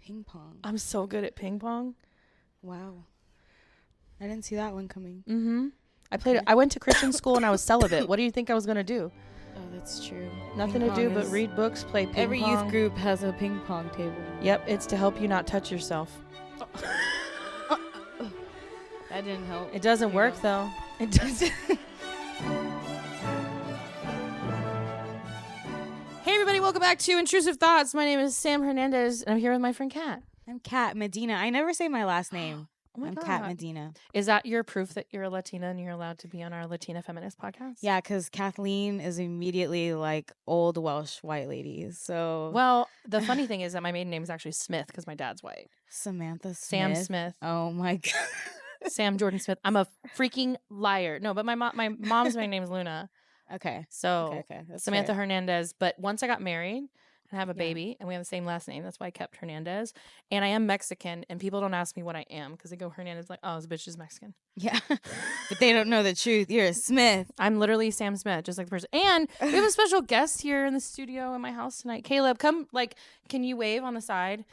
Ping pong. I'm so good at ping pong. Wow. I didn't see that one coming. Mm-hmm. I went to Christian school and I was celibate. What do you think I was going to do? Oh, that's true. Nothing to do but read books, play ping pong. Every youth group has a ping pong table. Yep, it's to help you not touch yourself. That didn't help. It doesn't work, though. It doesn't. Hey, everybody. Welcome back to Intrusive Thoughts. My name is Sam Hernandez, and I'm here with my friend Kat. I'm Kat Medina. I never say my last name. Oh my I'm God. Kat Medina. Is that your proof that you're a Latina and you're allowed to be on our Latina Feminist podcast? Yeah, because Kathleen is immediately like old Welsh white lady. So, well, the funny thing is that my maiden name is actually Smith because my dad's white. Samantha Smith. Sam Smith. Oh my God. Sam Jordan Smith. I'm a freaking liar. No, but my mom's maiden name is Luna. Okay. So Okay. That's Samantha fair. Hernandez. But once I got married and have a baby, and we have the same last name, that's why I kept Hernandez. And I am Mexican, and people don't ask me what I am because they go Hernandez like, oh, this bitch is Mexican. Yeah. But they don't know the truth. You're a Smith. I'm literally Sam Smith, just like the person. And we have a special guest here in the studio in my house tonight. Caleb, come, can you wave on the side?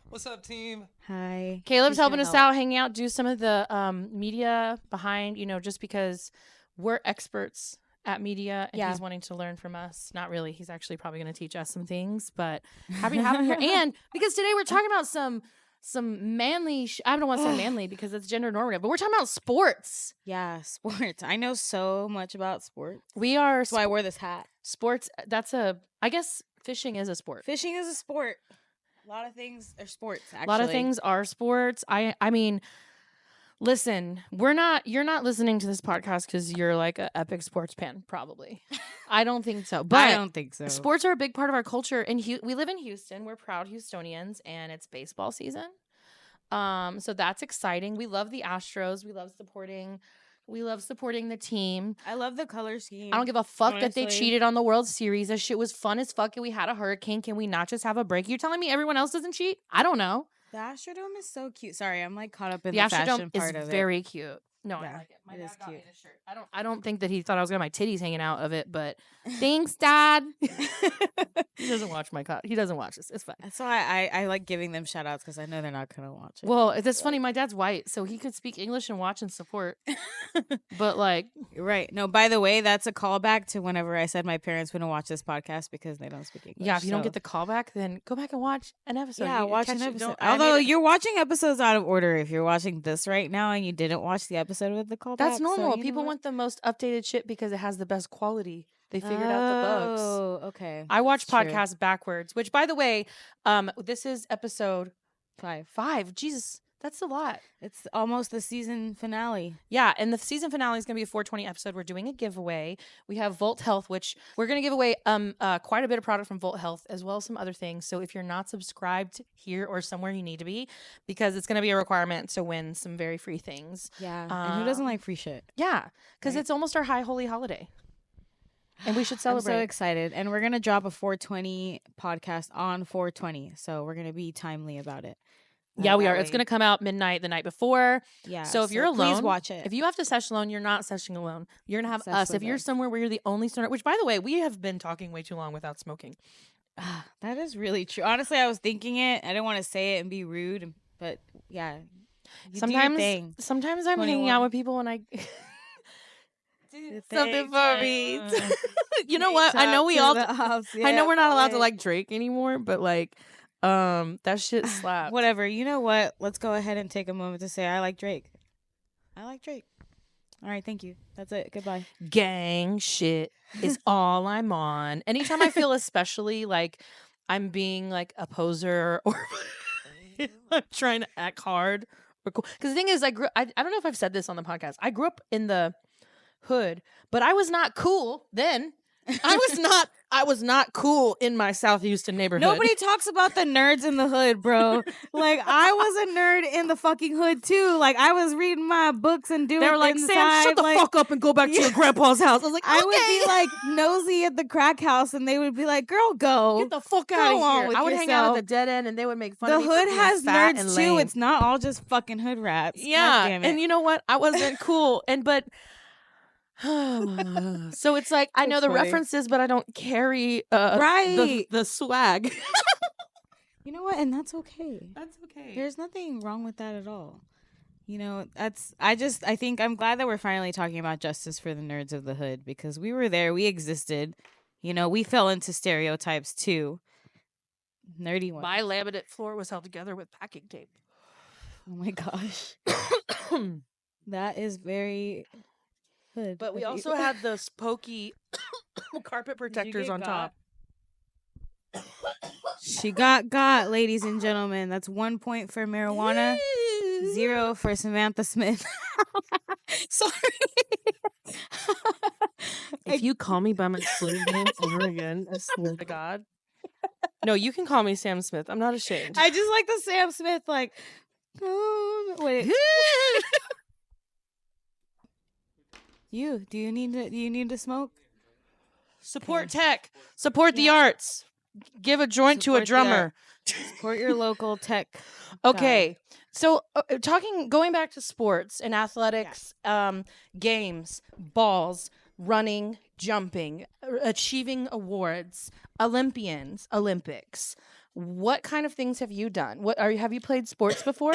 What's up, team? Hi. Caleb's helping us out, hanging out, do some of the media behind, just because we're experts at media and he's wanting to learn from us. Not really. He's actually probably going to teach us some things, but happy to have him here. And because today we're talking about some manly, I don't want to say manly because it's gender normative, but we're talking about sports. Yeah, sports. I know so much about sports. We are. That's why I wear this hat. Sports. I guess fishing is a sport. Fishing is a sport. A lot of things are sports, actually. A lot of things are sports. I mean, listen, you're not listening to this podcast because you're like an epic sports fan, probably. I don't think so. But I don't think so. Sports are a big part of our culture. And we live in Houston. We're proud Houstonians, and it's baseball season. So that's exciting. We love the Astros. We love supporting the team. I love the color scheme. I don't give a fuck that they cheated on the World Series. That shit was fun as fuck. And we had a hurricane. Can we not just have a break? You're telling me everyone else doesn't cheat? I don't know. The Astrodome is so cute. Sorry, I'm like caught up in the fashion part of it. The Astrodome is very cute. No, Yeah, I like it. My it dad is got me cute. this shirt. I don't think that he thought I was gonna have my titties hanging out of it, but thanks, Dad. He doesn't watch he doesn't watch this. It's fine. That's why I like giving them shout outs because I know they're not gonna watch it. Well, that's funny. My dad's white, so he could speak English and watch and support. But right. No, by the way, that's a callback to whenever I said my parents wouldn't watch this podcast because they don't speak English. Yeah, if you don't get the callback, then go back and watch an episode. Yeah, watch an episode. Although you're watching episodes out of order if you're watching this right now and you didn't watch the episode with the callback. That's normal. People want the most updated shit because it has the best quality. They figured out the bugs. Oh, okay. I watch podcasts backwards, which, by the way, this is episode 5. Jesus, that's a lot. It's almost the season finale. Yeah, and the season finale is going to be a 420 episode. We're doing a giveaway. We have Volt Health, which we're going to give away quite a bit of product from Volt Health, as well as some other things. So if you're not subscribed here or somewhere, you need to be, because it's going to be a requirement to win some very free things. Yeah, and who doesn't like free shit? Yeah, because it's almost our high holy holiday. And we should celebrate. I'm so excited. And we're going to drop a 420 podcast on 420. So we're going to be timely about it. Yeah, we are. It's going to come out midnight the night before. Yeah. So if you're alone, please watch it. If you have to sesh alone, you're not seshing alone. You're going to have us. If you're somewhere where you're the only stoner, which, by the way, we have been talking way too long without smoking. That is really true. Honestly, I was thinking it. I didn't want to say it and be rude. But yeah. Sometimes I'm hanging out with people and I... something for me. You know what? I know I know we're not allowed to like Drake anymore, but that shit slaps. Whatever. You know what? Let's go ahead and take a moment to say I like Drake. I like Drake. All right, thank you. That's it. Goodbye. Gang shit is all I'm on. Anytime I feel especially like I'm being like a poser or I'm trying to act hard or cool. Because the thing is, I don't know if I've said this on the podcast. I grew up in the hood, but I was not cool then. I was not cool in my South Houston neighborhood. Nobody talks about the nerds in the hood, bro. Like, I was a nerd in the fucking hood too. Like, I was reading my books and doing. They were like, inside. Sam, shut the fuck up and go back to your grandpa's house. I was like, okay. I would be like nosy at the crack house, and they would be like, "Girl, go get the fuck out of here." I would hang out at the dead end, and they would make fun of me. The hood has nerds too. It's not all just fucking hood rats. Yeah, and you know what? I wasn't cool, but. So it's like I know the references, but I don't carry the swag. You know what? And that's okay. That's okay. There's nothing wrong with that at all. You know, I think I'm glad that we're finally talking about justice for the nerds of the hood, because we were there, we existed. You know, we fell into stereotypes too. Nerdy ones. My laminate floor was held together with packing tape. Oh my gosh. That is very hood. But we of also you. had those pokey carpet protectors get on top. She got, ladies and gentlemen. That's 1 point for marijuana, 0 for Samantha Smith. Sorry. If you call me by my slave name ever again, I swear to God. No, you can call me Sam Smith. I'm not ashamed. I just like the Sam Smith, like, oh, wait. Do you need to smoke? Support tech. Support the arts. Give a joint to a drummer. Support your local tech. Okay. So going back to sports and athletics, games, balls, running, jumping, achieving awards, Olympics. What kind of things have you done? Have you played sports before?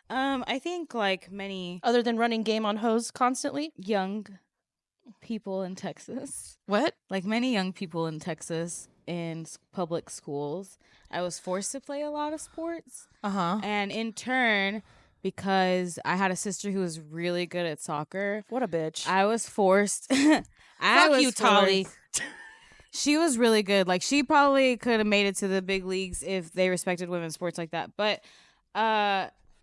I think like many other than running game on hose constantly? Young people in Texas. What? Like many young people in Texas in public schools, I was forced to play a lot of sports. And in turn, because I had a sister who was really good at soccer. What a bitch. I was forced. Fuck you, Tolly. She was really good. Like, she probably could have made it to the big leagues if they respected women's sports like that. But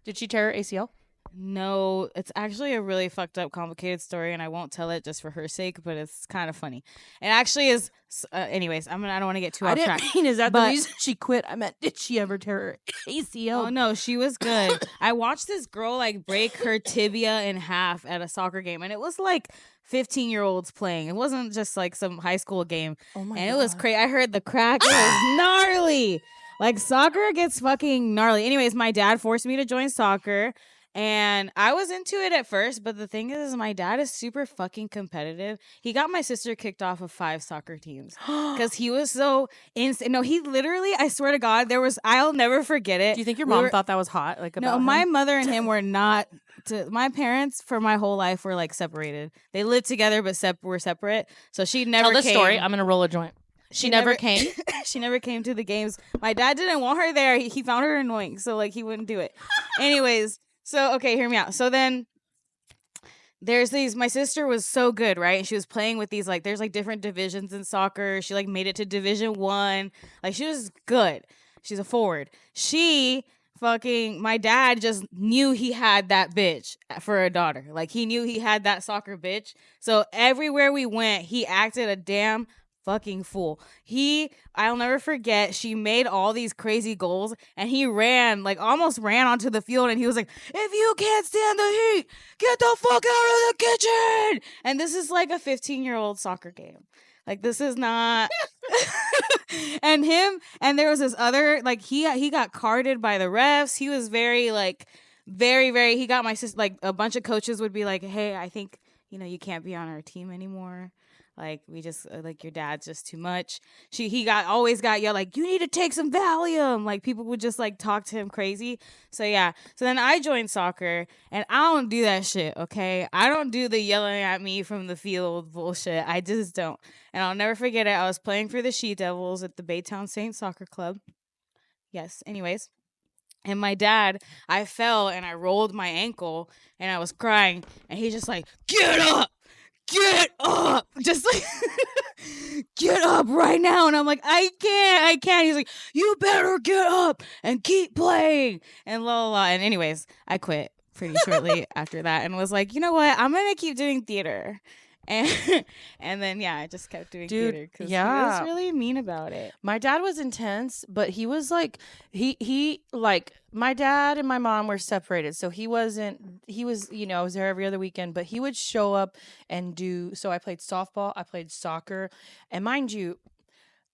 did she tear her ACL? No, it's actually a really fucked up, complicated story, and I won't tell it just for her sake, but it's kind of funny. It actually is. Anyways, I don't want to get too off track. Is that the reason she quit? I meant, did she ever tear her ACL? Oh no, she was good. I watched this girl like break her tibia in half at a soccer game, and it was like 15-year-olds playing. It wasn't just like some high school game. Oh my God. God. It was crazy. I heard the crack. It was gnarly. Like, soccer gets fucking gnarly. Anyways, my dad forced me to join soccer. And I was into it at first, but the thing is, my dad is super fucking competitive. He got my sister kicked off of 5 soccer teams because he was so insane. No, he literally, I swear to God, I'll never forget it. Do you think your mom thought that was hot? Like, about my him? mother and him were not. My parents, for my whole life, were like separated. They lived together, but were separate. So she never Tell the came. story. I'm gonna roll a joint. She never came. She never came to the games. My dad didn't want her there. He found her annoying, so like he wouldn't do it. Anyways. So, okay, hear me out. So then there's my sister was so good, right? And she was playing with these, like, there's like different divisions in soccer. She like made it to Division 1. Like, she was good. She's a forward. My dad just knew he had that bitch for a daughter. Like, he knew he had that soccer bitch. So everywhere we went, he acted a damn fucking fool. I'll never forget, she made all these crazy goals and he almost ran onto the field, and he was like, if you can't stand the heat, get the fuck out of the kitchen. And this is like a 15-year-old soccer game. Like, this is not. And there was this other, like, he got carded by the refs. He was very, like, very, he got my sister, like, a bunch of coaches would be like, hey, I think, you can't be on our team anymore. Like, we just, like, your dad's just too much. He always got yelled, like, you need to take some Valium. Like, people would just, like, talk to him crazy. So, yeah. So then I joined soccer, and I don't do that shit, okay? I don't do the yelling at me from the field bullshit. I just don't. And I'll never forget it. I was playing for the She Devils at the Baytown Saints Soccer Club. Yes. Anyways. And my dad, I fell, and I rolled my ankle, and I was crying. And he's just like, get up! Get up! Just like, get up right now. And I'm like, I can't. He's like, you better get up and keep playing. And la la la. And anyways, I quit pretty shortly after that and was like, you know what? I'm going to keep doing theater. And then, yeah, I just kept doing theater because he was really mean about it. My dad was intense, but he was like, he like, my dad and my mom were separated. So he was, I was there every other weekend, but he would show up and so I played softball, I played soccer. And mind you,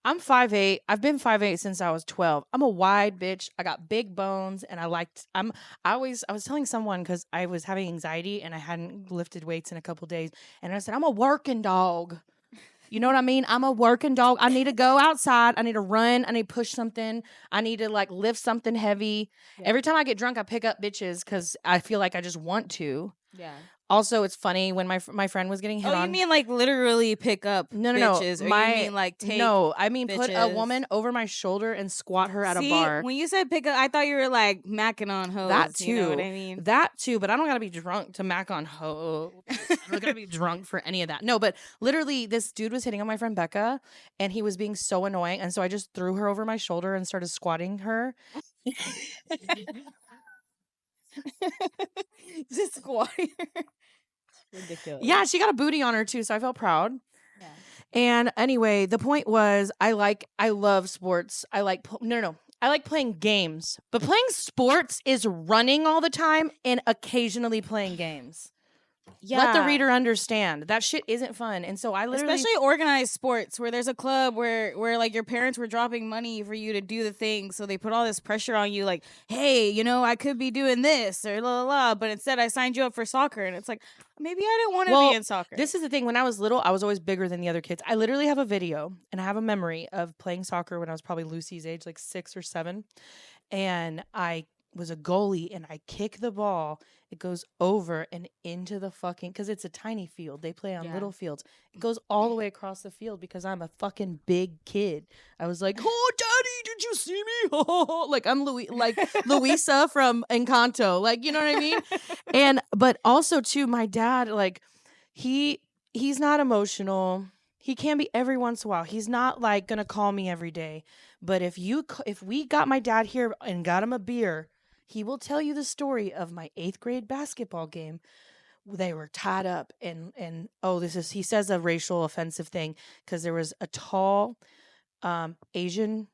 I'm 5'8". I've been 5'8" since I was 12. I'm a wide bitch. I got big bones, and I was telling someone because I was having anxiety and I hadn't lifted weights in a couple days, and I said, I'm a working dog. You know what I mean? I'm a working dog. I need to go outside. I need to run. I need to push something. I need to like lift something heavy. Yeah. Every time I get drunk, I pick up bitches because I feel like I just want to. Yeah. Also, it's funny when my friend was getting hit on. Oh, you mean like literally pick up No. bitches? Or you mean like take No, I mean put a bitches? woman over my shoulder and squat her at See, a bar. when you said pick up, I thought you were like macking on hoes. That too. You know what I mean? That too, but I don't gotta be drunk to mac on hoes. I don't gotta be drunk for any of that. No, but literally this dude was hitting on my friend Becca and he was being so annoying. And so I just threw her over my shoulder and started squatting her. Just squatting. Ridiculous. Yeah, she got a booty on her too, so I felt proud. Yeah. And anyway, the point was I love sports. I like I like playing games. But playing sports is running all the time and occasionally playing games. Yeah. Let the reader understand that shit isn't fun. And so I literally, especially organized sports where there's a club where like your parents were dropping money for you to do the thing, so they put all this pressure on you, like, hey, you know, I could be doing this or la la la, but instead I signed you up for soccer, and it's like maybe I didn't want to be in soccer. This is the thing. When I was little, I was always bigger than the other kids. I literally have a video and I have a memory of playing soccer when I was probably Lucy's age, like 6 or 7, and I was a goalie and I kick the ball. It goes over and into the fucking, because it's a tiny field. They play on little fields. It goes all the way across the field because I'm a fucking big kid. I was like, oh, daddy, did you see me? Like I'm like Luisa from Encanto. Like, you know what I mean? And, but also too, my dad, like he's not emotional. He can be every once in a while. He's not like going to call me every day. But if we got my dad here and got him a beer, he will tell you the story of my 8th grade basketball game. They were tied up and he says a racial offensive thing because there was a tall Asian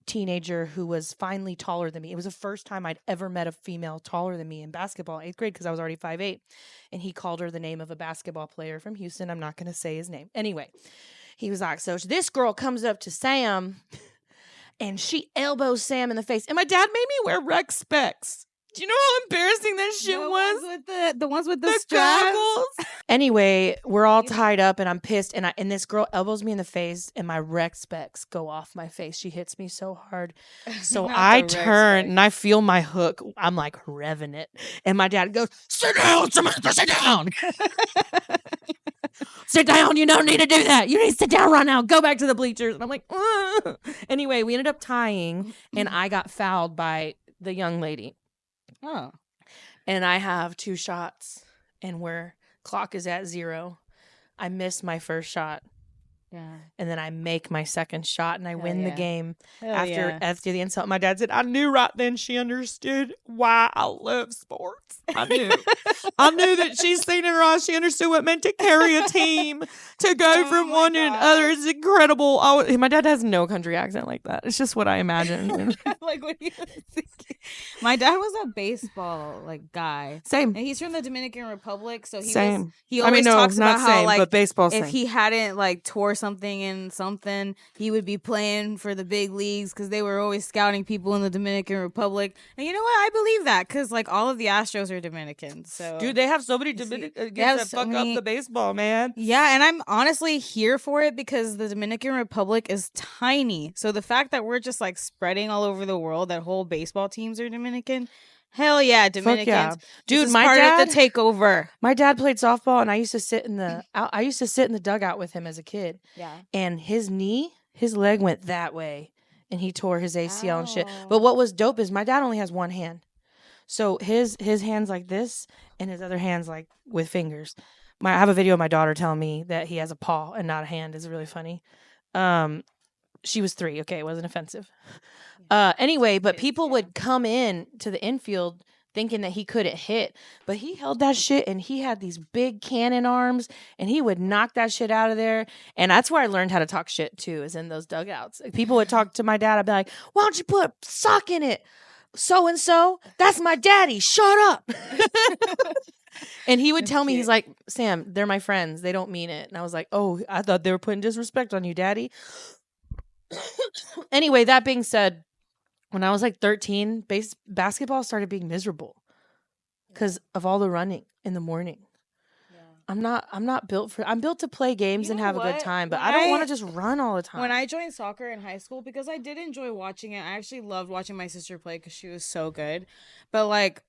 teenager who was finally taller than me. It was the first time I'd ever met a female taller than me in basketball, 8th grade, because I was already 5'8", and he called her the name of a basketball player from Houston. I'm not going to say his name. Anyway, he was like, so this girl comes up to Sam and she elbows Sam in the face. And my dad made me wear rec specs. Do you know how embarrassing that shit was? The ones with the straps. Goggles. Anyway, we're all tied up and I'm pissed. And this girl elbows me in the face and my rec specs go off my face. She hits me so hard. So I turn and I feel my hook. I'm like revving it. And my dad goes, sit down, Samantha, sit down. Sit down. You don't need to do that. You need to sit down right now. Go back to the bleachers. And I'm like, ugh. Anyway, we ended up tying and I got fouled by the young lady. Oh. And I have 2 shots and where clock is at 0. I miss my first shot. Yeah. And then I make my second shot and I win the game. After the insult. My dad said, I knew right then she understood why I love sports. I knew. I knew that she's seen it right. She understood what it meant to carry a team, to go from one to another. It's incredible. My dad has no country accent like that. It's just what I imagine. Like what you thinking. My dad was a baseball guy. Same. And he's from the Dominican Republic, so he Same. always talks about how but baseball if he hadn't tore something in something, he would be playing for the big leagues because they were always scouting people in the Dominican Republic. And you know what? I believe that because all of the Astros are Dominican. So dude, they have so many Dominicans that fuck up the baseball, man. Yeah, and I'm honestly here for it because the Dominican Republic is tiny. So the fact that we're just spreading all over the world that whole baseball teams are Dominican. Hell yeah, Dominicans. Yeah. Dude, my part dad of the takeover. My dad played softball and I used to sit in the dugout with him as a kid. Yeah. And his leg went that way and he tore his ACL and shit. But what was dope is my dad only has one hand. So his hands like this and his other hands with fingers. I have a video of my daughter telling me that he has a paw and not a hand. It's really funny. She was 3. Okay, it wasn't offensive. Anyway, but people would come in to the infield thinking that he couldn't hit, but he held that shit and he had these big cannon arms and he would knock that shit out of there. And that's where I learned how to talk shit too, is in those dugouts. People would talk to my dad. I'd be like, why don't you put sock in it? So-and-so, that's my daddy. Shut up. And he would tell me, he's like, Sam, they're my friends. They don't mean it. And I was like, oh, I thought they were putting disrespect on you, daddy. Anyway, that being said, when I was 13, basketball started being miserable because of all the running in the morning. I'm not built for. I'm built to play games You and know have a good what? time, but When I don't want I- to just run all the time. When I joined soccer in high school, because I did enjoy watching it, I actually loved watching my sister play because she was so good. But like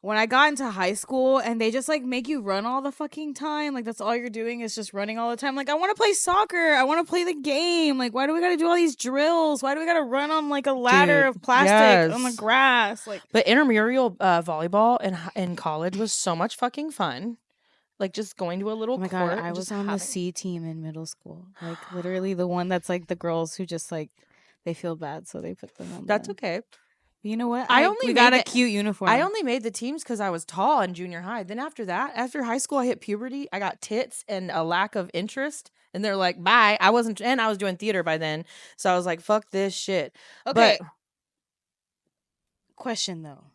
when I got into high school and they just like make you run all the fucking time, like that's all you're doing is just running all the time. Like I want to play soccer, I want to play the game. Like why do we got to do all these drills? Why do we got to run on like a ladder Dude, of plastic on the yes. grass? Like But intramural volleyball in college was so much fucking fun. Like just going to a little oh my court. god, I and was just on the having- C team in middle school. Like literally the one that's like the girls who just like they feel bad, so they put them on. That's them. okay. You know what? I only we made got a it- cute uniform. I only made the teams because I was tall in junior high. Then after that, after high school, I hit puberty. I got tits and a lack of interest. And they're like, bye. I wasn't, and I was doing theater by then. So I was like, fuck this shit. Okay. But Question though.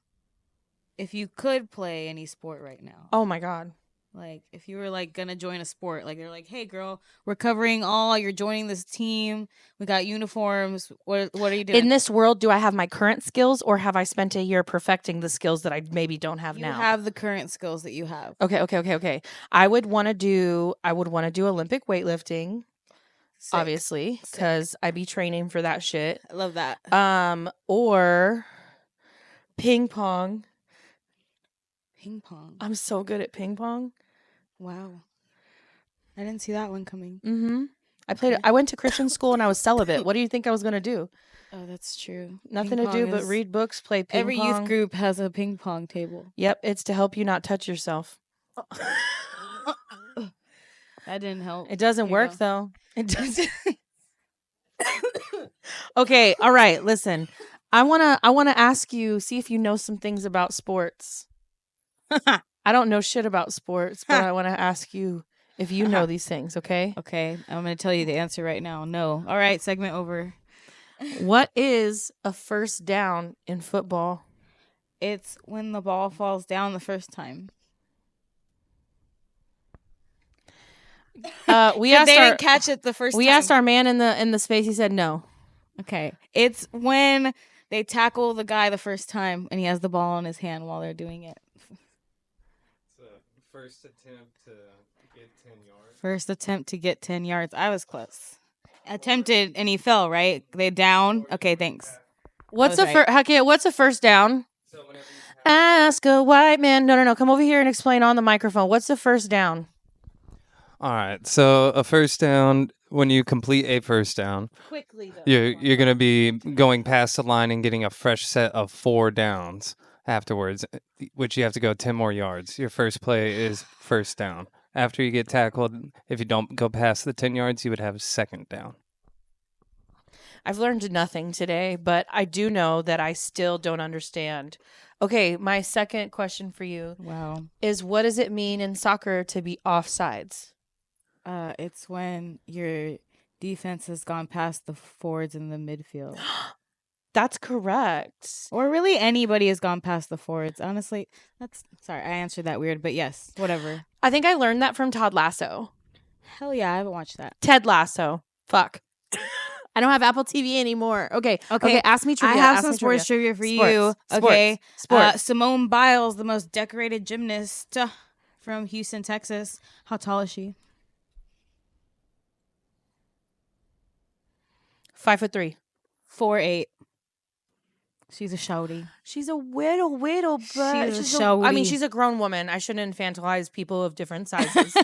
If you could play any sport right now, oh my God. like if you were like gonna join a sport, like they're like, hey girl, we're covering all, you're joining this team, we got uniforms. What are you doing? In this world, do I have my current skills or have I spent a year perfecting the skills that I maybe don't have you now? have the current skills that you have. Okay. I would want to do Olympic weightlifting, Sick. obviously, Sick. because I be training for that shit. I love that. Or ping pong. Ping pong. I'm so good at ping pong. Wow. I didn't see that one coming. Mm-hmm. I went to Christian school and I was celibate. What do you think I was gonna do? Oh, that's true. Nothing Ping to do pong but is- read books, play ping Every pong. youth group has a ping pong table. Yep, it's to help you not touch yourself. That didn't help. It doesn't Here you work go. though. It doesn't. Okay, all right. Listen, I wanna ask you, see if you know some things about sports. I don't know shit about sports, but I want to ask you if you know these things. Okay. Okay, I'm gonna tell you the answer right now. No. All right, segment over. What is a first down in football? It's when the ball falls down the first time. We If asked they our didn't catch it the first we time. asked our man in the space. He said no. Okay, it's when they tackle the guy the first time and he has the ball in his hand while they're doing it. It's a first attempt to get 10 yards. First attempt to get 10 yards. I was close. Attempted and he fell, right? They down. Okay, thanks. What's was a right. okay? What's a first down? So whenever you Ask a white man. No. Come over here and explain on the microphone. What's the first down? All right. So a first down, when you complete a first down, Quickly though. you're going to be going past the line and getting a fresh set of 4 downs afterwards, which you have to go 10 more yards. Your first play is first down. After you get tackled, if you don't go past the 10 yards, you would have second down. I've learned nothing today, but I do know that I still don't understand. Okay, my second question for you Wow. is what does it mean in soccer to be offsides? It's when your defense has gone past the forwards in the midfield. That's correct. Or really anybody has gone past the forwards. Honestly, sorry, I answered that weird, but yes, whatever. I think I learned that from Todd Lasso. Hell yeah, I haven't watched that. Ted Lasso. Fuck. I don't have Apple TV anymore. Okay. Ask me trivia. I have Ask some me sports trivia for Sports. you. Sports. Okay. Sports. Simone Biles, the most decorated gymnast from Houston, Texas. How tall is she? 5'3". 4'8". She's a shouty. She's a whittle, but She's a I mean, shouty. she's a grown woman. I shouldn't infantilize people of different sizes.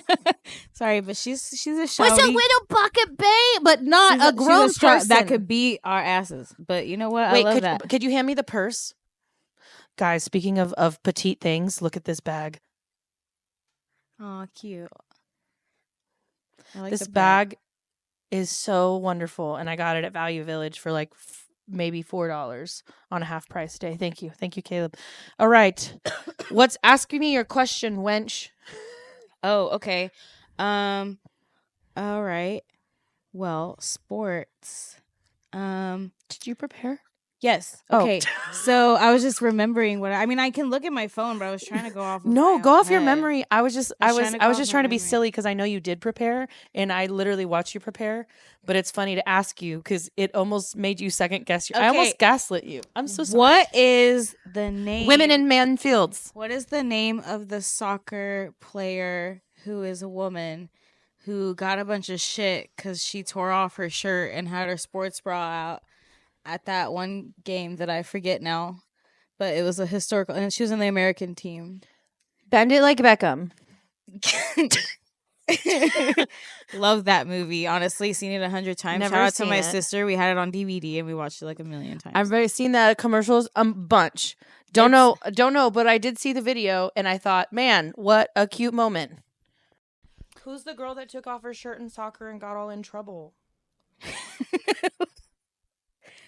Sorry, but she's a shouty. What's a whittle pocket babe? But not She's a grown she's person that person. could beat our asses. But you know what? Wait, I love that. could you hand me the purse? Guys, speaking of petite things, look at this bag. Oh, cute. I like This the bag is so wonderful, and I got it at Value Village for like maybe $4 on a half price day. Thank you, Caleb. All right, what's asking me your question, wench? Oh, okay. All right. Well, sports. Did you prepare? Yes. Oh. Okay. So I was just remembering I mean, I can look at my phone, but I was trying to go off. Of No, my go off your head. memory. I was just I was trying to go off just my trying to be memory. silly because I know you did prepare, and I literally watched you prepare. But it's funny to ask you because it almost made you second guess. I Okay. almost gaslit you. I'm so sorry. What is the name? Women in man fields. What is the name of the soccer player who is a woman who got a bunch of shit because she tore off her shirt and had her sports bra out at that one game that I forget now. But it was a historical, and she was in the American team. Bend it like Beckham. Love that movie. Honestly, seen it 100 times. Never Shout out to seen my it. sister. We had it on DVD and we watched it like a million times. I've already seen the commercials a bunch. Don't know, but I did see the video and I thought, man, what a cute moment. Who's the girl that took off her shirt in soccer and got all in trouble?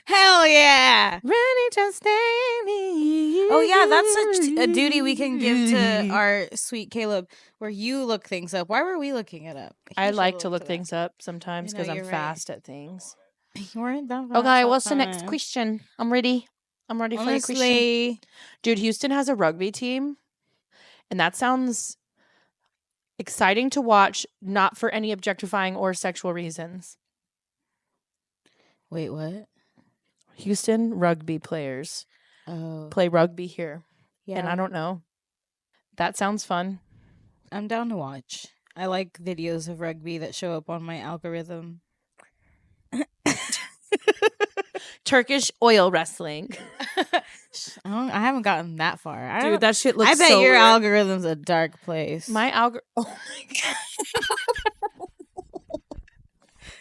Hell yeah! Ready to stay me. Oh yeah, that's a duty we can give to our sweet Caleb, where you look things up. Why were we looking it up? He I should like to look that. things up sometimes I know, because I'm you're right. fast at things. You weren't that fast Okay, all what's the time. next question? I'm ready for the question. Honestly, Dude, Houston has a rugby team, and that sounds exciting to watch, not for any objectifying or sexual reasons. wait, what? Houston rugby players Oh, play rugby here, yeah. and I don't know. That sounds fun. I'm down to watch. I like videos of rugby that show up on my algorithm. Turkish oil wrestling. I haven't gotten that far. Dude, that shit looks I bet so your weird. algorithm's a dark place. My algorithm. Oh my god.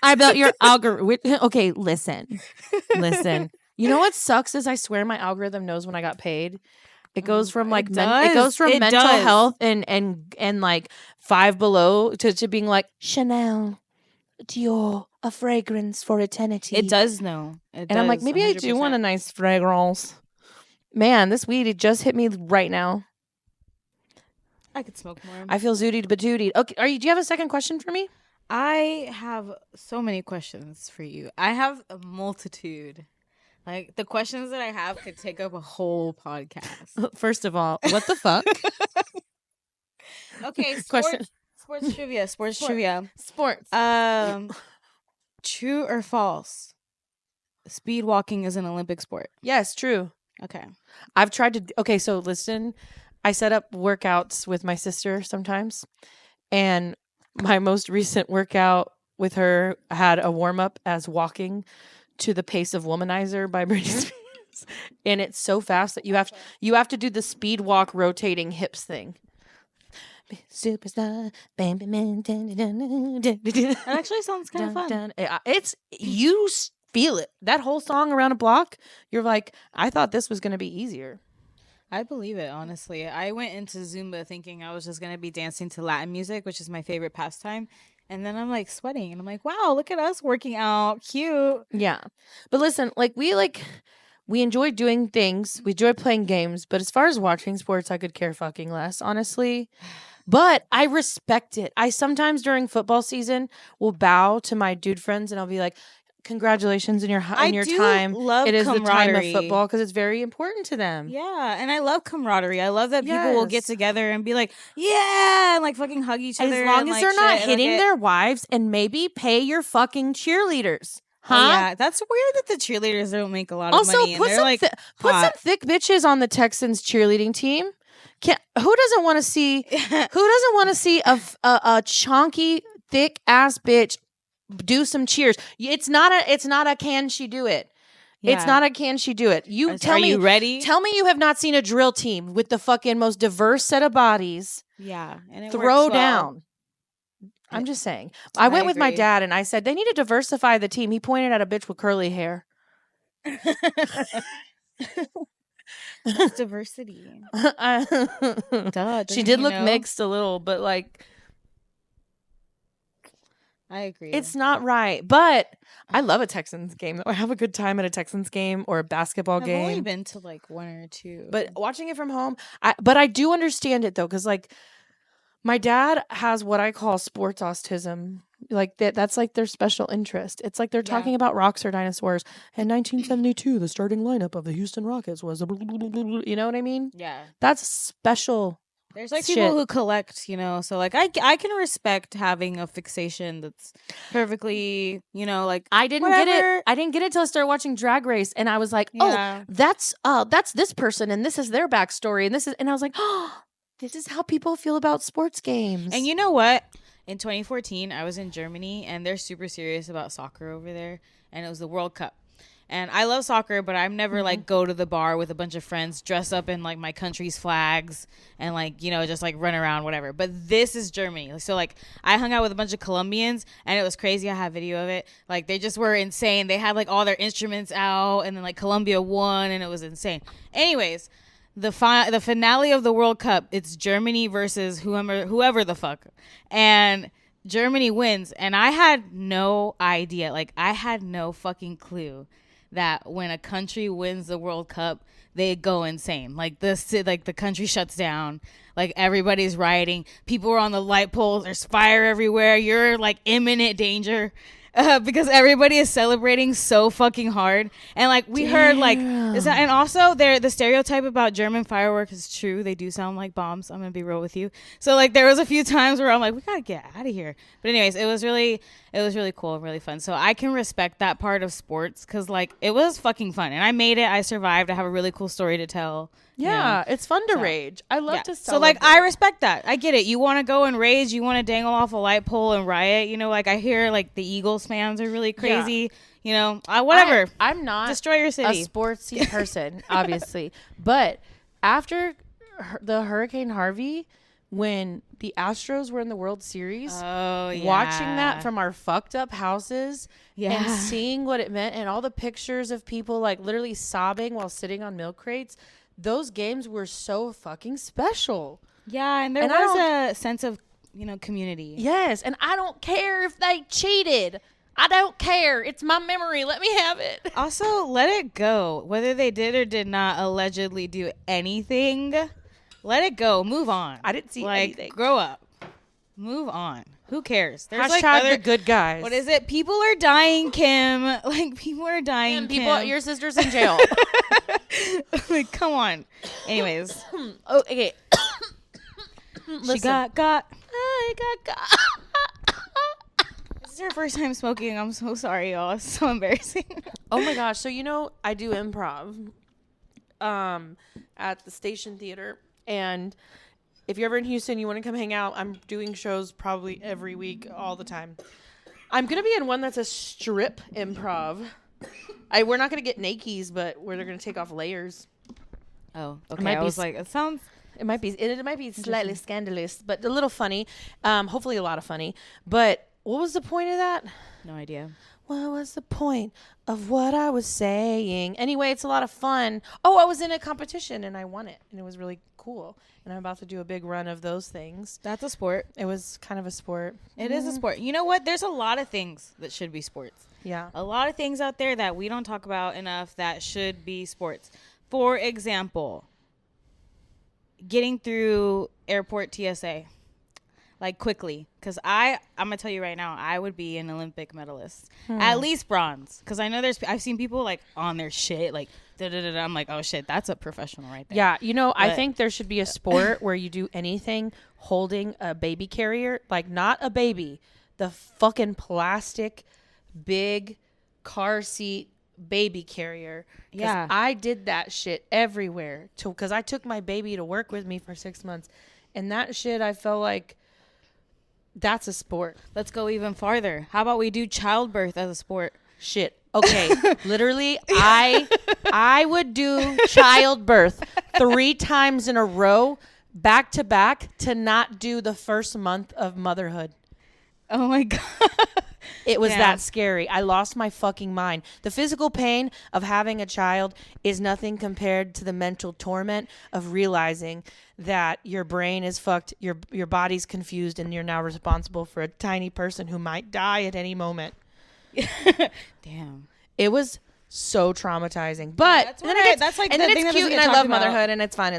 I bet your algorithm. Okay, listen. You know what sucks is I swear my algorithm knows when I got paid. It goes from like it goes from mental health and like Five Below to being like Chanel, Dior, a fragrance for eternity. It does know. It And I'm like, does, maybe I do want a 100%. nice fragrance. Man, this weed, it just hit me right now. I could smoke more. I feel zootied but dootied. Okay, do you have a second question for me? I have so many questions for you. I have a multitude. Like, the questions that I have could take up a whole podcast. First of all, what the fuck? Okay, Question. sports trivia. Sports trivia. Sports. True or false? Speed walking is an Olympic sport. Yes, true. Okay. I've tried to. Okay, so listen. I set up workouts with my sister sometimes, and my most recent workout with her had a warm up as walking to the pace of Womanizer by Britney Spears, and it's so fast that you have to do the speed walk rotating hips thing. Superstar, baby man. That actually sounds kind of fun. It's you feel it. That whole song around a block. You're like, I thought this was gonna be easier. I believe it, honestly. I went into Zumba thinking I was just going to be dancing to Latin music, which is my favorite pastime. And then I'm like sweating and I'm like, wow, look at us working out. Cute. Yeah. But listen, we enjoy doing things. We enjoy playing games. But as far as watching sports, I could care fucking less, honestly. But I respect it. I sometimes during football season will bow to my dude friends and I'll be like, congratulations in your time. Love it is the time of camaraderie. football because it's very important to them. Yeah, and I love camaraderie. I love that people will get Yes. together and be like, yeah, and like fucking hug each other. As long and, as like, they're not shit, hitting their wives and maybe pay your fucking cheerleaders. Huh? Oh, yeah, that's weird that the cheerleaders don't make a lot of Also, money. And put they're some like, put some hot. thick bitches on the Texans cheerleading team. Who doesn't want to see? Who doesn't want to see a chonky, thick ass bitch do some cheers? It's not a can she do it? Yeah. It's not a can she do it? Are you ready? Tell me you have not seen a drill team with the fucking most diverse set of bodies. Yeah, and it Throw works well. down. I'm just saying. I went with my agree. dad and I said they need to diversify the team. He pointed at a bitch with curly hair. That's diversity. Duh, She didn't did you look know? mixed a little, but like I agree. it's not right. But I love a Texans game. I have a good time at a Texans game or a basketball I've only game. been to like one or two. But watching it from home, I do understand it though, because like my dad has what I call sports autism. Like that's like their special interest. It's like they're talking about rocks or dinosaurs. In 1972, the starting lineup of the Houston Rockets was you know what I mean? yeah, That's special. there's like shit. people who collect, so like I can respect having a fixation that's perfectly, like I didn't get whatever. it. I didn't get it till I started watching Drag Race, and I was like, Yeah. "Oh, that's this person, and this is their backstory, and this is," and I was like, "Oh, This is how people feel about sports games. And you know what? In 2014, I was in Germany, and they're super serious about soccer over there, and it was the World Cup. And I love soccer, but I've never like go to the bar with a bunch of friends, dress up in like my country's flags, and like, you know, just like run around, whatever. But this is Germany. So like I hung out with a bunch of Colombians, and it was crazy. I have video of it. Like they just were insane. They had like all their instruments out, and then like Colombia won, and it was insane. Anyways, the finale of the World Cup, it's Germany versus whoever the fuck, and Germany wins. And I had no idea, like I had no fucking clue that when a country wins the World Cup, they go insane. Like the country shuts down. Like everybody's rioting. People are on the light poles. There's fire everywhere. You're like imminent danger. Because everybody is celebrating so fucking hard. And like we heard like and also the stereotype about German fireworks is true. They do sound like bombs. I'm gonna be real with you. So like there was a few times where I'm like, we gotta get out of here. But anyways, it was really cool and really fun. So I can respect that part of sports because like it was fucking fun. And I made it. I survived. I have a really cool story to tell. Yeah, it's fun to rage. I love to celebrate. So like I respect that. I get it. You want to go and rage, you want to dangle off a light pole and riot, you know, like I hear like the Eagles fans are really crazy, you know. Whatever. I'm not destroy your city. A sportsy person, obviously. But after the Hurricane Harvey, when the Astros were in the World Series, watching that from our fucked up houses and seeing what it meant and all the pictures of people like literally sobbing while sitting on milk crates, those games were so fucking special. Yeah, and there was a sense of, you know, community. Yes, and I don't care if they cheated. I don't care. It's my memory. Let me have it. Also, let it go. Whether they did or did not allegedly do anything, let it go. Move on. I didn't see anything. Grow up. Move on. Who cares? There's like the good guys. What is it? People are dying, Kim. Like people are dying. Kim. Your sister's in jail. Like, come on. Anyways. Okay. She got. I got. This is her first time smoking. I'm so sorry, y'all. It's so embarrassing. Oh my gosh. So you know, I do improv at the Station Theater, and if you're ever in Houston, you want to come hang out, I'm doing shows probably every week, all the time. I'm going to be in one that's a strip improv. We're not going to get nakies, but where they're going to take off layers. Oh, okay. I was like, it sounds... It might be slightly scandalous, but a little funny. Hopefully a lot of funny. But what was the point of that? No idea. What was the point of what I was saying? Anyway, it's a lot of fun. Oh, I was in a competition and I won it. And it was really cool. And I'm about to do a big run of those things. That's a sport. It was kind of a sport. It is a sport. You know what? There's a lot of things that should be sports. Yeah. A lot of things out there that we don't talk about enough that should be sports. For example, getting through airport TSA. Like quickly, because I'm gonna tell you right now, I would be an Olympic medalist, at least bronze. Because I know I've seen people like on their shit, like da-da-da-da. I'm like, oh shit, that's a professional right there. Yeah, you know, I think there should be a sport where you do anything holding a baby carrier, like not a baby, the fucking plastic big car seat baby carrier. Yeah, I did that shit everywhere because I took my baby to work with me for 6 months, and that shit I felt like. That's a sport. Let's go even farther. How about we do childbirth as a sport? Shit. Okay. Literally, I would do childbirth 3 times in a row, back to back, to not do the first month of motherhood. Oh my God. It was that scary. I lost my fucking mind. The physical pain of having a child is nothing compared to the mental torment of realizing that your brain is fucked, your body's confused, and you're now responsible for a tiny person who might die at any moment. Damn. It was so traumatizing. But then it's cute, and I love motherhood, and it's fine.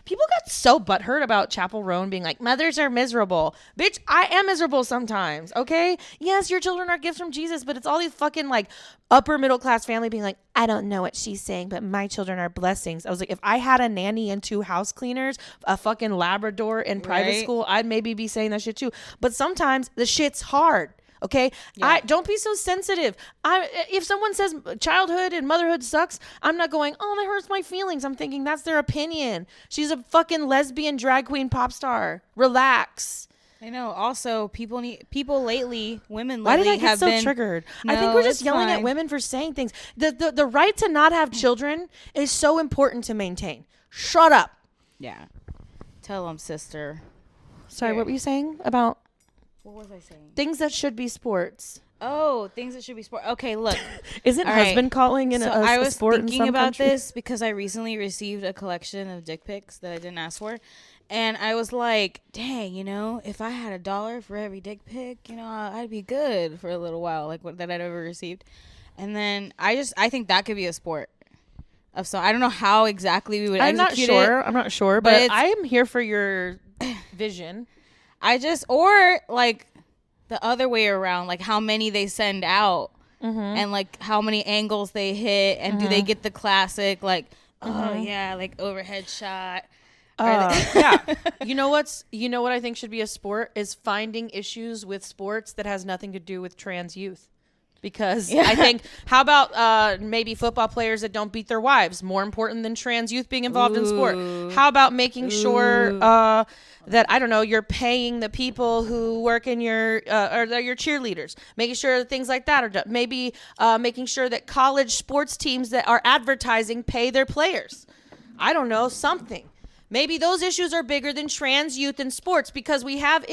People got so butthurt about Chapel Roan being like, mothers are miserable. Bitch, I am miserable sometimes, okay? Yes, your children are gifts from Jesus, but it's all these fucking like upper middle class family being like, I don't know what she's saying, but my children are blessings. I was like, if I had a nanny and 2 house cleaners, a fucking Labrador in private school, I'd maybe be saying that shit too. But sometimes the shit's hard. Okay, Yeah. don't be so sensitive. If someone says childhood and motherhood sucks, I'm not going, oh, that hurts my feelings. I'm thinking that's their opinion. She's a fucking lesbian drag queen pop star. Relax. I know. Also, people lately, women Why did lately I get have so been triggered? I think No, we're just it's yelling at fine. women for saying things. The right to not have children is so important to maintain. Shut up. Yeah. Tell them, sister. Sorry, Here. what were you saying about What was I saying? things that should be sports? Oh, things that should be sport. Okay, look. Isn't All right. husband calling in So a I was sport in thinking some about countries? this because I recently received a collection of dick pics that I didn't ask for. And I was like, dang, if I had $1 for every dick pic, I'd be good for a little while, like what that I'd ever received. And then I think that could be a sport. So I don't know how exactly we would I'm not execute sure. it. I'm not sure, but I am here for your vision. Or like the other way around, like how many they send out and like how many angles they hit and do they get the classic like, oh yeah, like overhead shot. Yeah. You know what I think should be a sport is finding issues with sports that has nothing to do with trans youth. Because I think, how about maybe football players that don't beat their wives? More important than trans youth being involved in sport. How about making sure that, I don't know, you're paying the people who work in your cheerleaders, making sure things like that are done. Maybe making sure that college sports teams that are advertising pay their players. I don't know, something. Maybe those issues are bigger than trans youth in sports because we have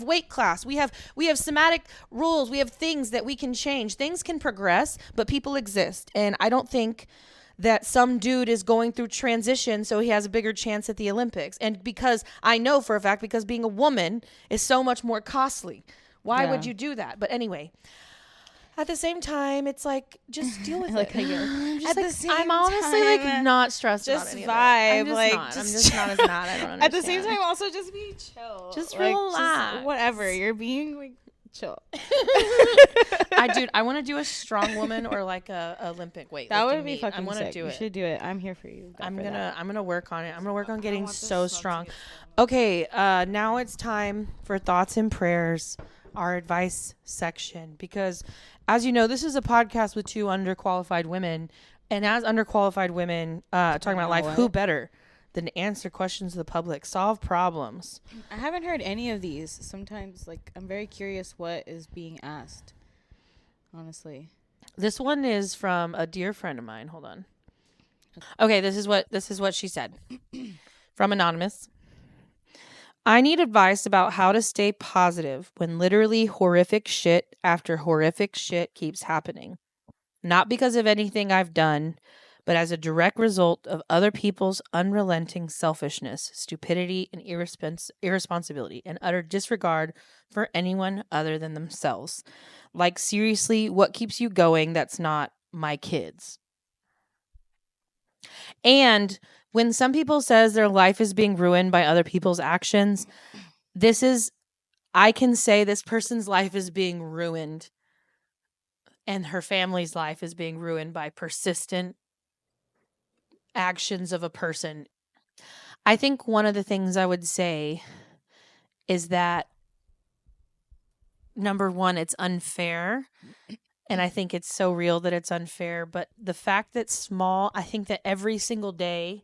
weight class, we have somatic rules, we have things that we can change. Things can progress, but people exist, and I don't think that some dude is going through transition so he has a bigger chance at the Olympics. And because I know for a fact, because being a woman is so much more costly. Why would you do that? But anyway. At the same time, it's like, just deal with it. I'm honestly like not stressed about any vibe, of it. I'm just not as mad. I don't understand. At the same time, also just be chill. Just like, relax. Just whatever. You're being like chill. I want to do a strong woman or like a Olympic weight. That would be fucking I want to sick. do it. You should do it. I'm here for you. I'm gonna work on it. I'm gonna work on getting so strong. Okay, now it's time for thoughts and prayers, our advice section, because as you know, this is a podcast with two underqualified women, and as underqualified women talking about life, who better than to answer questions of the public, solve problems? I haven't heard any of these. Sometimes, like, I'm very curious what is being asked. Honestly, this one is from a dear friend of mine. Hold on. Okay, this is what she said. From Anonymous. I need advice about how to stay positive when literally horrific shit after horrific shit keeps happening. Not because of anything I've done, but as a direct result of other people's unrelenting selfishness, stupidity, and irresponsibility, and utter disregard for anyone other than themselves. Like, seriously, what keeps you going that's not my kids? And when some people says their life is being ruined by other people's actions, I can say this person's life is being ruined and her family's life is being ruined by persistent actions of a person. I think one of the things I would say is that, number one, it's unfair. And I think it's so real that it's unfair. But the fact that I think that every single day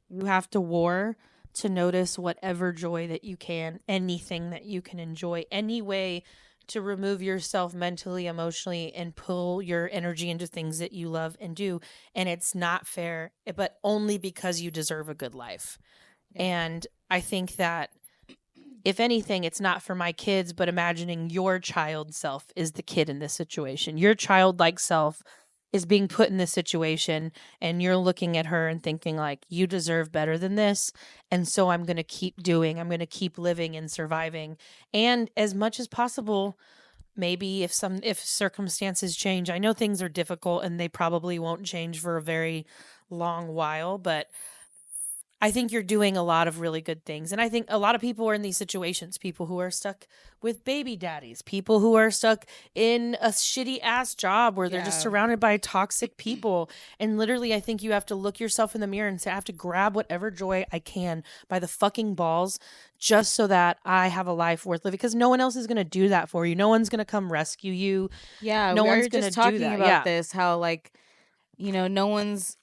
you have to war to notice whatever joy that you can, anything that you can enjoy, any way to remove yourself mentally, emotionally, and pull your energy into things that you love and do. And it's not fair, but only because you deserve a good life. Yeah. And I think that, if anything, it's not for my kids, but imagining your child self is the kid in this situation. Your childlike self is being put in this situation, and you're looking at her and thinking like, you deserve better than this. And so I'm going to keep living and surviving. And as much as possible, maybe if circumstances change, I know things are difficult and they probably won't change for a very long while, but I think you're doing a lot of really good things. And I think a lot of people are in these situations, people who are stuck with baby daddies, people who are stuck in a shitty ass job where they're just Yeah. surrounded by toxic people. And literally, I think you have to look yourself in the mirror and say, I have to grab whatever joy I can by the fucking balls just so that I have a life worth living, because no one else is going to do that for you. No one's going to come rescue you. Yeah, No we one's were going to just do talking that. about Yeah. this, how like, no one's,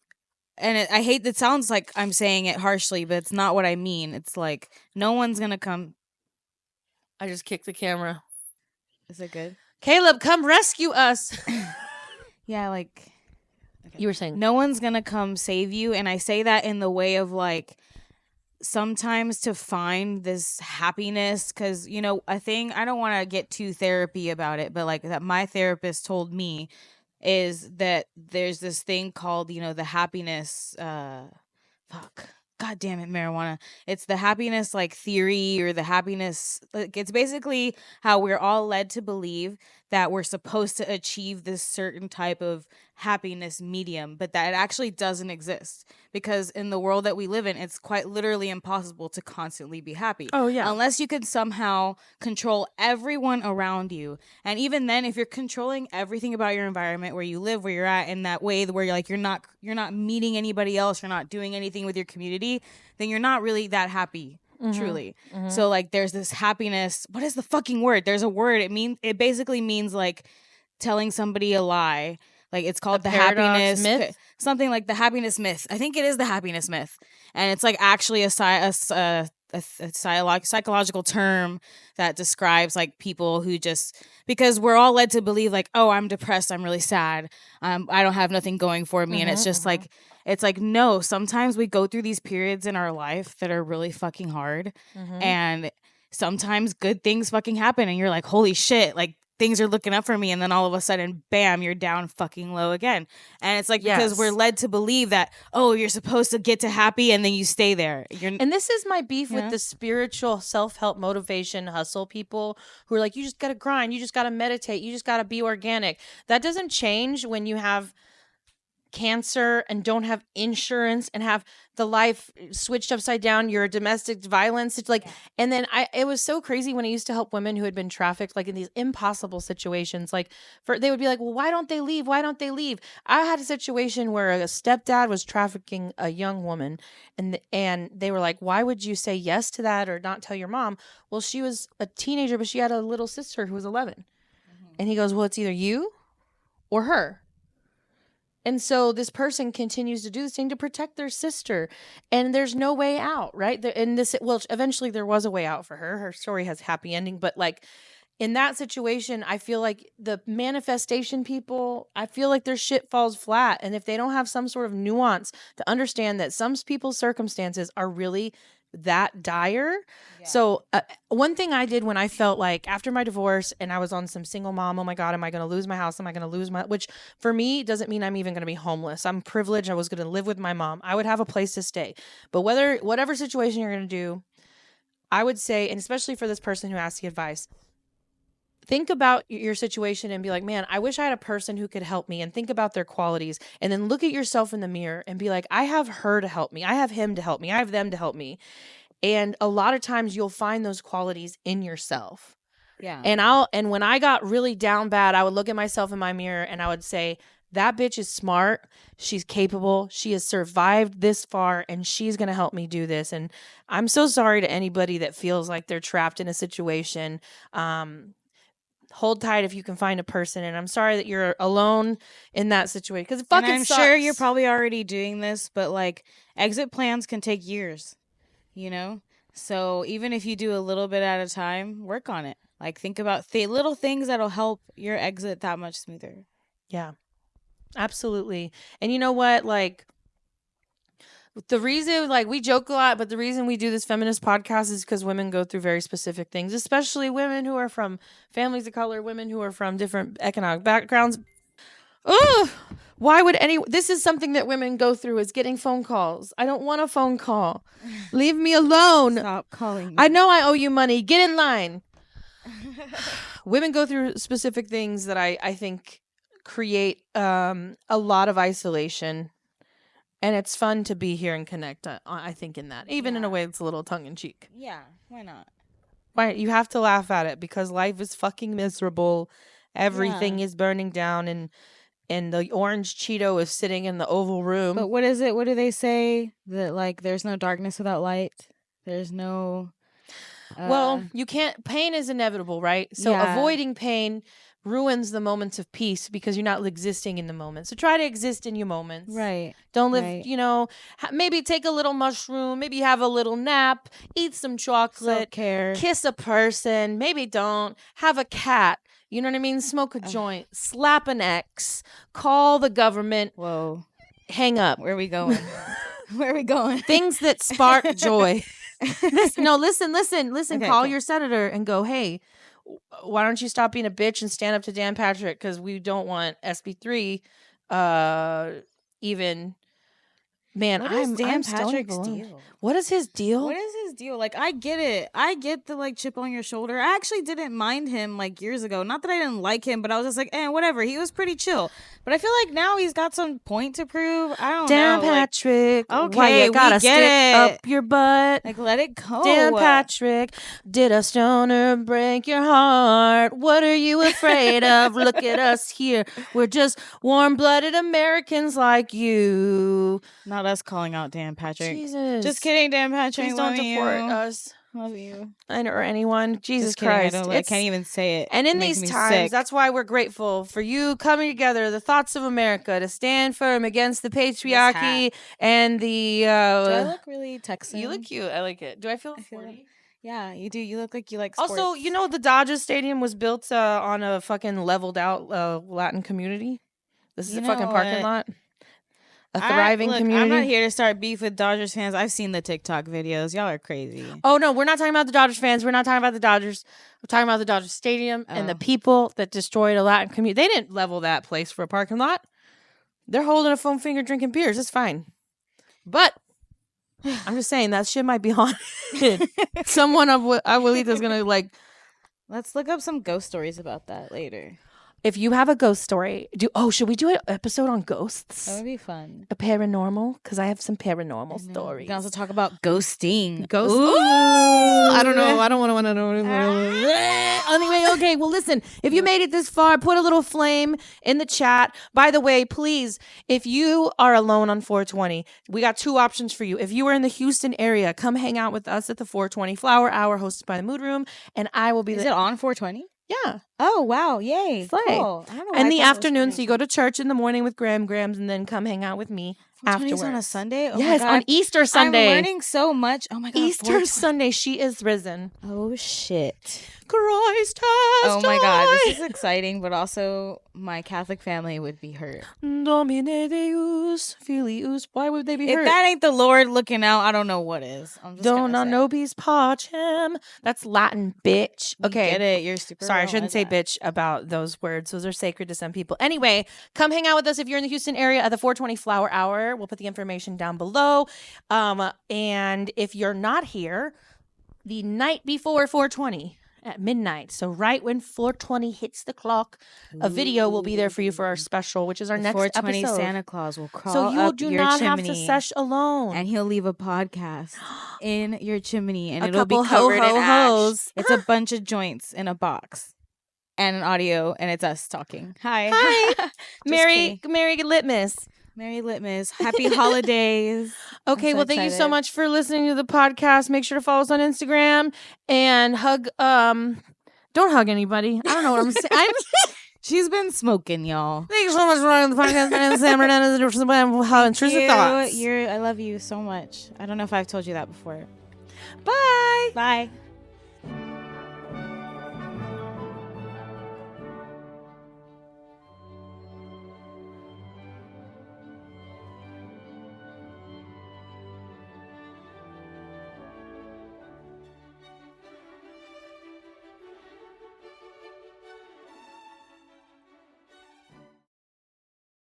and I hate that sounds like I'm saying it harshly, but it's not what I mean. It's like no one's gonna come. I just kicked the camera. Is it good? Caleb, come rescue us. Yeah, like You were saying. no one's gonna come save you, and I say that in the way of like sometimes to find this happiness, because a thing, I don't want to get too therapy about it, but like that my therapist told me is that there's this thing called the happiness fuck, god damn it, marijuana. It's the happiness like theory, or the happiness, like it's basically how we're all led to believe that we're supposed to achieve this certain type of happiness medium, but that it actually doesn't exist, because in the world that we live in, it's quite literally impossible to constantly be happy. Oh, yeah. Unless you can somehow control everyone around you. And even then, if you're controlling everything about your environment, where you live, where you're at, in that way where you're not meeting anybody else, you're not doing anything with your community, then you're not really that happy. Truly. So like there's this happiness. What is the fucking word? There's a word. It basically means like telling somebody a lie. Like it's called the paradox happiness myth? something like the happiness myth. I think it is the happiness myth, and it's like actually a psychological term that describes like people who just, because we're all led to believe like, oh, I'm depressed, I'm really sad, I don't have nothing going for me, and it's just like, it's like, no, sometimes we go through these periods in our life that are really fucking hard, and sometimes good things fucking happen, and you're like, holy shit, like things are looking up for me, and then all of a sudden, bam, you're down fucking low again. And it's like, because we're Yes. led to believe that, oh, you're supposed to get to happy, and then you stay there. And this is my beef with Yeah. the spiritual self-help motivation hustle people who are like, you just got to grind, you just got to meditate, you just got to be organic. That doesn't change when you have cancer and don't have insurance and have the life switched upside down, your domestic violence. It's like, and then it was so crazy when I used to help women who had been trafficked, like in these impossible situations. Like they would be like, well, why don't they leave? Why don't they leave? I had a situation where a stepdad was trafficking a young woman, and they were like, why would you say yes to that or not tell your mom? Well, she was a teenager, but she had a little sister who was 11. And he goes, well, it's either you or her. And so this person continues to do this thing to protect their sister, and there's no way out, right? And eventually there was a way out for her. Her story has a happy ending, but like in that situation, I feel like the manifestation people, I feel like their shit falls flat. And if they don't have some sort of nuance to understand that some people's circumstances are really that dire. Yeah. So one thing I did when I felt like after my divorce and I was on some single mom, oh my God, am I going to lose my house? Am I going to lose which for me doesn't mean I'm even going to be homeless. I'm privileged. I was going to live with my mom. I would have a place to stay. But whatever situation you're going to do, I would say, and especially for this person who asked the advice, think about your situation and be like, man, I wish I had a person who could help me, and think about their qualities, and then look at yourself in the mirror and be like, I have her to help me. I have him to help me. I have them to help me. And a lot of times you'll find those qualities in yourself. Yeah. And when I got really down bad, I would look at myself in my mirror and I would say, that bitch is smart. She's capable. She has survived this far, and she's going to help me do this. And I'm so sorry to anybody that feels like they're trapped in a situation. Hold tight if you can find a person, and I'm sorry that you're alone in that situation, because it fucking and I'm sucks. sure you're probably already doing this, but like exit plans can take years, so even if you do a little bit at a time, work on it. Like think about little things that'll help your exit that much smoother. Yeah, absolutely. And you know what, like the reason, like, we joke a lot, but the reason we do this feminist podcast is because women go through very specific things, especially women who are from families of color, women who are from different economic backgrounds. Ugh! Why would this is something that women go through, is getting phone calls. I don't want a phone call. Leave me alone. Stop calling me. I know I owe you money. Get in line. Women go through specific things that I think create a lot of isolation. And it's fun to be here and connect, I think, in that. Even in a Yeah. way that's a little tongue-in-cheek. Yeah, why not? Right, you have to laugh at it because life is fucking miserable. Everything Yeah. is burning down, and the orange Cheeto is sitting in the Oval Room. But what is it? What do they say? That like there's no darkness without light. There's no. Well, you can't. Pain is inevitable, right? So Yeah. avoiding pain ruins the moments of peace because you're not existing in the moment. So try to exist in your moments. right. Don't live, Right. maybe take a little mushroom, maybe have a little nap, eat some chocolate, Self-care. kiss a person, maybe don't, have a cat, you know what I mean? Smoke a joint, slap an ex, call the government, Whoa. hang up. Where are we going? Where are we going? Things that spark joy. Listen, Okay, call okay. your senator and go, hey, why don't you stop being a bitch and stand up to Dan Patrick because we don't want SB3 even. Man, What is Dan I'm Stony Patrick's Baloney. deal? What is his deal? What is his deal? Like, I get it. I get the like chip on your shoulder. I actually didn't mind him like years ago. Not that I didn't like him, but I was just like, whatever. He was pretty chill. But I feel like now he's got some point to prove. I don't Dan know. Like, Patrick. why okay, you gotta we get stick it. up your butt. Like, let it go. Dan Patrick, did a stoner break your heart? What are you afraid of? Look at us here. We're just warm-blooded Americans like you. Not us calling out Dan Patrick. Jesus. Just kidding, Dan Patrick. Please don't Love deport you. us. Love you. Or anyone. Jesus Just kidding. Christ. I can't even say it. And in It makes these me times, sick. that's why we're grateful for you coming together, the thoughts of America, to stand firm against the patriarchy and the. Do I look really Texan? You look cute. I like it. Do I feel feel 40? Yeah, you do. You look like you like sports. Also, the Dodgers Stadium was built on a fucking leveled out Latin community. This is You a fucking know parking what? lot. A thriving community. I'm not here to start beef with Dodgers fans. I've seen the TikTok videos. Y'all are crazy. Oh, no, we're not talking about the Dodgers fans. We're not talking about the Dodgers. We're talking about the Dodgers Stadium and the Oh. people that destroyed a Latin community. They didn't level that place for a parking lot. They're holding a foam finger drinking beers. It's fine. But I'm just saying that shit might be haunted. Someone of Abuelita is going to Let's look up some ghost stories about that later. If you have a ghost story, should we do an episode on ghosts? That would be fun. A paranormal? Because I have some paranormal We stories. can also talk about ghosting. Ghost. Ooh. I don't know. I don't want to know. Anyway, okay. Well, listen. If you made it this far, put a little flame in the chat. By the way, please, if you are alone on 420, we got two options for you. If you are in the Houston area, come hang out with us at the 420 Flower Hour hosted by the Mood Room, and I will be Is it on 420? Yeah. Oh, wow. Yay. Slay. Cool. I don't know why In I the thought it was afternoon, so free. you go to church in the morning with Grams, and then come hang out with me 420's afterwards. on a Sunday? Oh Yes, my God. on Easter Sunday. I'm learning so much. Oh my God. Easter 420. Sunday, she is risen. Oh, shit. Christ has Oh my God. This died. is exciting, but also my Catholic family would be hurt. Domine Deus, filius. Why would they be If hurt? that ain't the Lord looking out, I don't know what is. I'm just Dona gonna say. nobis pacem. That's Latin, bitch. We Okay. get it. You're super Sorry, I real shouldn't at say that. bitch about those words. Those are sacred to some people. Anyway, come hang out with us if you're in the Houston area at the 420 Flower Hour. We'll put the information down below. And if you're not here, the night before 420 at midnight, so right when 420 hits the clock, a video will be there for you for our special, which is our The next 420 episode. Santa Claus will crawl So you up do your not chimney, have to sesh alone. and he'll leave a podcast in your chimney, and A it'll be couple covered in ash. ho-ho-hos. It's a bunch of joints in a box, and an audio, and it's us talking. Hi, Hi. Merry Merry Litmus. Merry Litmus. Happy holidays. Okay, I'm so well, thank you so excited. much for listening to the podcast. Make sure to follow us on Instagram and hug. Don't hug anybody. I don't know what I'm saying. She's been smoking, y'all. Thank you so much for running the podcast. My name is Sam Hernandez. Intrusive THOTS. I love you so much. I don't know if I've told you that before. Bye. Bye.